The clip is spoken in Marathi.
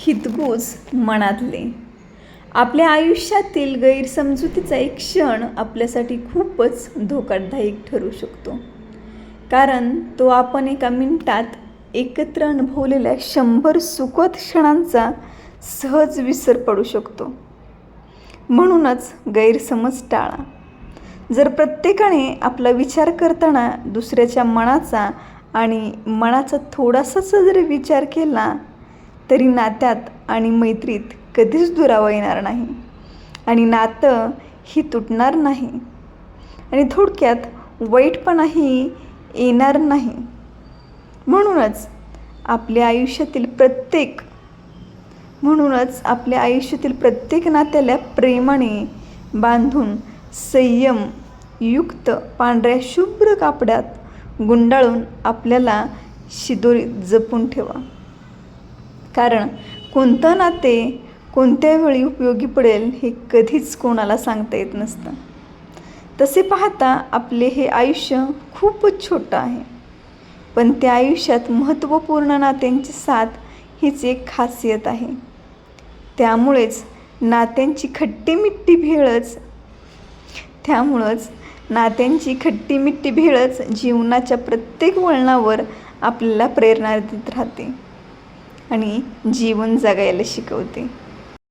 हितगुज मनातले. आपल्या आयुष्यातील गैरसमजुतीचा एक क्षण आपल्यासाठी खूपच धोकादायक ठरू शकतो, कारण तो आपण एका मिनिटात एकत्र अनुभवलेल्या 100 सुखद क्षणांचा सहज विसर पडू शकतो. म्हणूनच गैरसमज टाळा. जर प्रत्येकाने आपला विचार करताना दुसऱ्याच्या मनाचा आणि मनाचा थोडासाच जरी विचार केला तरी नात्यात आणि मैत्रीत कधीच दुरावा येणार नाही आणि नातं ही तुटणार नाही आणि थोडक्यात वाईटपणाही येणार नाही. म्हणूनच आपल्या आयुष्यातील प्रत्येक नात्याला प्रेमाने बांधून संयमयुक्त पांढऱ्या शुभ्र कापडात गुंडाळून आपल्याला शिदोरीत जपून ठेवा. कारण कोणतं नाते कोणत्या वेळी उपयोगी पडेल हे कधीच कोणाला सांगता येत नसतं. तसे पाहता आपले हे आयुष्य खूपच छोटं आहे, पण त्या आयुष्यात महत्त्वपूर्ण नात्यांची साथ हीच एक खासियत आहे. त्यामुळेच नात्यांची खट्टी मिट्टी भेळच जीवनाच्या प्रत्येक वळणावर आपल्याला प्रेरणा देत राहते आणि जीवन जगायला शिकवते.